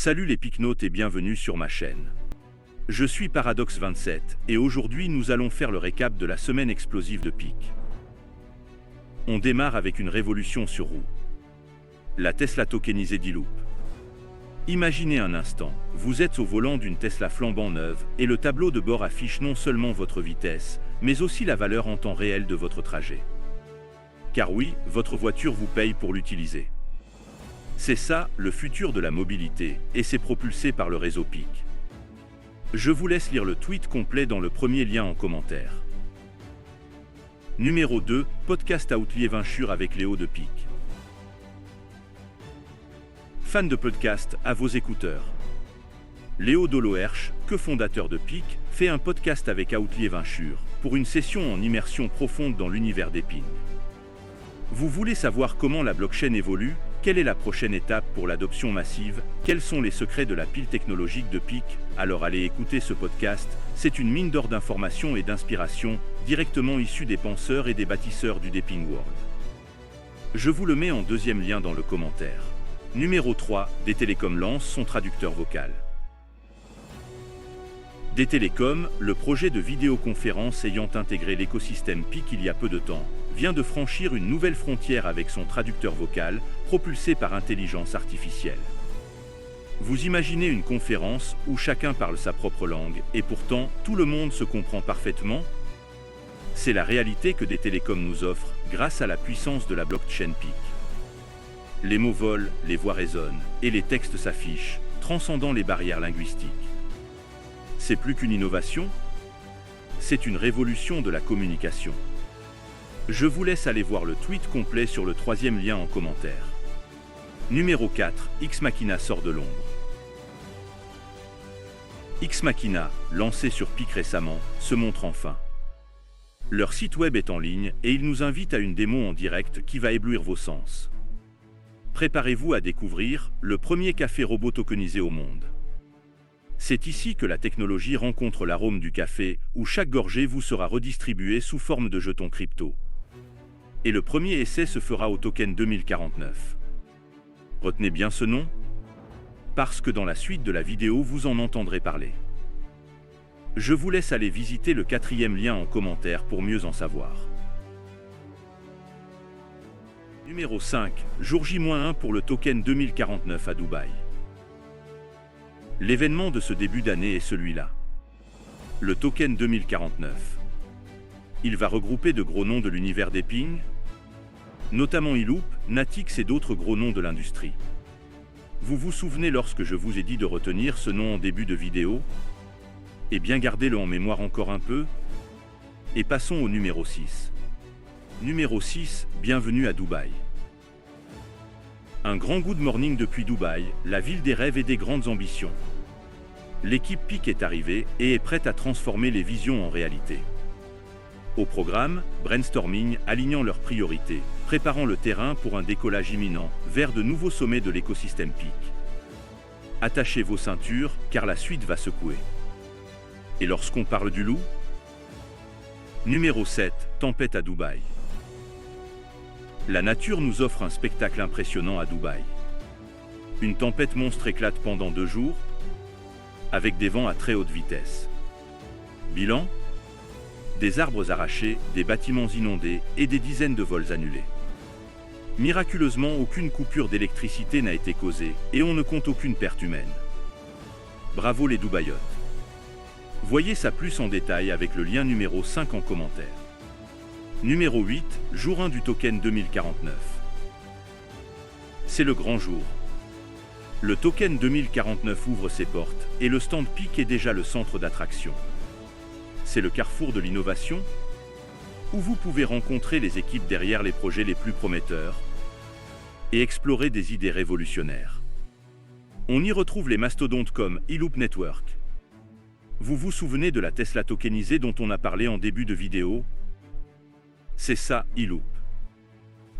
Salut les Picnautes et bienvenue sur ma chaîne. Je suis Paradox27 et aujourd'hui nous allons faire le récap de la semaine explosive de Pic. On démarre avec une révolution sur roue. La Tesla tokenisée d'Iloop. Imaginez un instant, vous êtes au volant d'une Tesla flambant neuve et le tableau de bord affiche non seulement votre vitesse, mais aussi la valeur en temps réel de votre trajet. Car oui, votre voiture vous paye pour l'utiliser. C'est ça, le futur de la mobilité, et c'est propulsé par le réseau Pic. Je vous laisse lire le tweet complet dans le premier lien en commentaire. Numéro 2, podcast Outlier Vinchur avec Léo de Pic. Fan de podcast, à vos écouteurs. Léo Doloherche, cofondateur de Pic, fait un podcast avec Outlier Vinchur, pour une session en immersion profonde dans l'univers des pings. Vous voulez savoir comment la blockchain évolue? Quelle est la prochaine étape pour l'adoption massive? Quels sont les secrets de la pile technologique de Pic? Alors allez écouter ce podcast, c'est une mine d'or d'informations et d'inspiration, directement issue des penseurs et des bâtisseurs du Deping World. Je vous le mets en deuxième lien dans le commentaire. Numéro 3, Des Télécoms lance son traducteur vocal. Des Télécoms, le projet de vidéoconférence ayant intégré l'écosystème Pic il y a peu de temps, vient de franchir une nouvelle frontière avec son traducteur vocal, propulsé par intelligence artificielle. Vous imaginez une conférence où chacun parle sa propre langue, et pourtant, tout le monde se comprend parfaitement? C'est la réalité que Des Télécoms nous offre, grâce à la puissance de la blockchain Pic. Les mots volent, les voix résonnent, et les textes s'affichent, transcendant les barrières linguistiques. C'est plus qu'une innovation, c'est une révolution de la communication. Je vous laisse aller voir le tweet complet sur le troisième lien en commentaire. Numéro 4, X Machina sort de l'ombre. X Machina, lancé sur Pic récemment, se montre enfin. Leur site web est en ligne et ils nous invitent à une démo en direct qui va éblouir vos sens. Préparez-vous à découvrir le premier café robot tokenisé au monde. C'est ici que la technologie rencontre l'arôme du café, où chaque gorgée vous sera redistribuée sous forme de jetons crypto. Et le premier essai se fera au token 2049. Retenez bien ce nom, parce que dans la suite de la vidéo vous en entendrez parler. Je vous laisse aller visiter le quatrième lien en commentaire pour mieux en savoir. Numéro 5, jour J-1 pour le token 2049 à Dubaï. L'événement de ce début d'année est celui-là. Le token 2049. Il va regrouper de gros noms de l'univers des pings, notamment Iloop, Natix et d'autres gros noms de l'industrie. Vous vous souvenez lorsque je vous ai dit de retenir ce nom en début de vidéo? Eh bien gardez-le en mémoire encore un peu. Et passons au numéro 6. Numéro 6, bienvenue à Dubaï. Un grand good morning depuis Dubaï, la ville des rêves et des grandes ambitions. L'équipe Pic est arrivée et est prête à transformer les visions en réalité. Au programme, brainstorming, alignant leurs priorités, préparant le terrain pour un décollage imminent vers de nouveaux sommets de l'écosystème Pic. Attachez vos ceintures, car la suite va secouer. Et lorsqu'on parle du loup? Numéro 7, tempête à Dubaï. La nature nous offre un spectacle impressionnant à Dubaï. Une tempête monstre éclate pendant 2 jours, avec des vents à très haute vitesse. Bilan? Des arbres arrachés, des bâtiments inondés et des dizaines de vols annulés. Miraculeusement, aucune coupure d'électricité n'a été causée et on ne compte aucune perte humaine. Bravo les Dubaïotes. Voyez ça plus en détail avec le lien numéro 5 en commentaire. Numéro 8, jour 1 du token 2049. C'est le grand jour. Le token 2049 ouvre ses portes et le stand Pic est déjà le centre d'attraction. C'est le carrefour de l'innovation, où vous pouvez rencontrer les équipes derrière les projets les plus prometteurs et explorer des idées révolutionnaires. On y retrouve les mastodontes comme Iloop Network. Vous vous souvenez de la Tesla tokenisée dont on a parlé en début de vidéo? C'est ça, Iloop.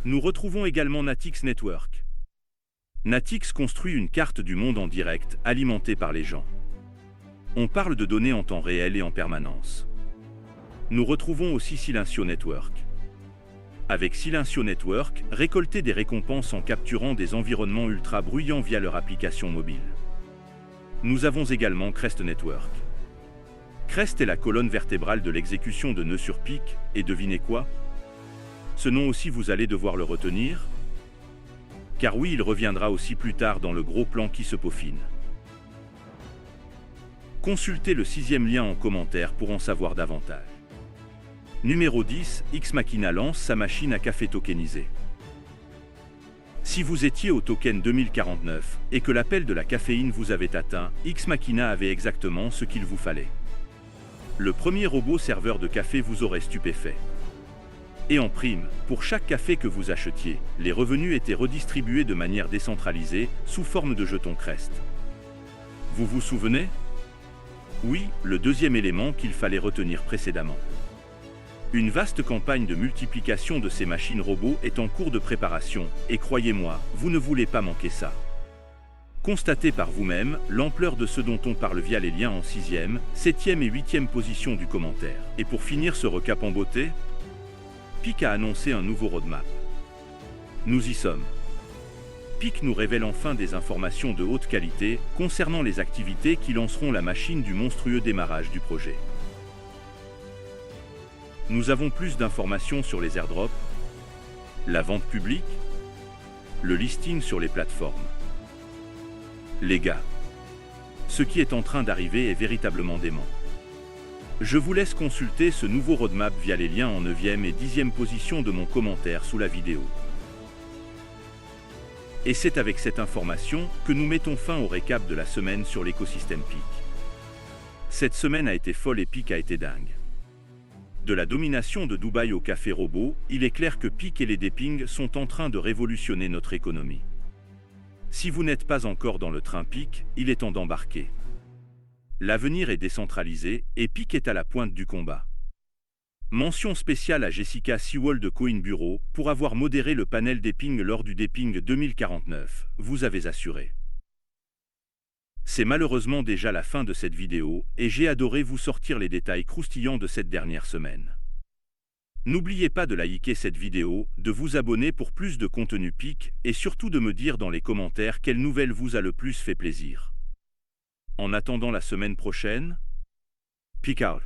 Nous retrouvons également Natix Network. Natix construit une carte du monde en direct, alimentée par les gens. On parle de données en temps réel et en permanence. Nous retrouvons aussi Silencio Network. Avec Silencio Network, récoltez des récompenses en capturant des environnements ultra bruyants via leur application mobile. Nous avons également Crest Network. Crest est la colonne vertébrale de l'exécution de nœuds sur PIC, et devinez quoi? Ce nom aussi vous allez devoir le retenir? Car oui, il reviendra aussi plus tard dans le gros plan qui se peaufine. Consultez le 6e lien en commentaire pour en savoir davantage. Numéro 10, X Machina lance sa machine à café tokenisée. Si vous étiez au token 2049 et que l'appel de la caféine vous avait atteint, X Machina avait exactement ce qu'il vous fallait. Le premier robot serveur de café vous aurait stupéfait. Et en prime, pour chaque café que vous achetiez, les revenus étaient redistribués de manière décentralisée, sous forme de jetons Crest. Vous vous souvenez? Oui, le deuxième élément qu'il fallait retenir précédemment. Une vaste campagne de multiplication de ces machines robots est en cours de préparation, et croyez-moi, vous ne voulez pas manquer ça. Constatez par vous-même l'ampleur de ce dont on parle via les liens en 6e, 7e et 8e position du commentaire. Et pour finir ce recap en beauté, PIC a annoncé un nouveau roadmap. Nous y sommes. PIC nous révèle enfin des informations de haute qualité concernant les activités qui lanceront la machine du monstrueux démarrage du projet. Nous avons plus d'informations sur les airdrops, la vente publique, le listing sur les plateformes. Les gars, ce qui est en train d'arriver est véritablement dément. Je vous laisse consulter ce nouveau roadmap via les liens en 9e et 10e position de mon commentaire sous la vidéo. Et c'est avec cette information que nous mettons fin au récap de la semaine sur l'écosystème PIC. Cette semaine a été folle et PIC a été dingue. De la domination de Dubaï au café robot, il est clair que PIC et les Deping sont en train de révolutionner notre économie. Si vous n'êtes pas encore dans le train PIC, il est temps d'embarquer. L'avenir est décentralisé et PIC est à la pointe du combat. Mention spéciale à Jessica Sewell de Coin Bureau pour avoir modéré le panel Deping lors du Deping 2049, vous avez assuré. C'est malheureusement déjà la fin de cette vidéo et j'ai adoré vous sortir les détails croustillants de cette dernière semaine. N'oubliez pas de liker cette vidéo, de vous abonner pour plus de contenu PIC et surtout de me dire dans les commentaires quelle nouvelle vous a le plus fait plaisir. En attendant la semaine prochaine, PIC out.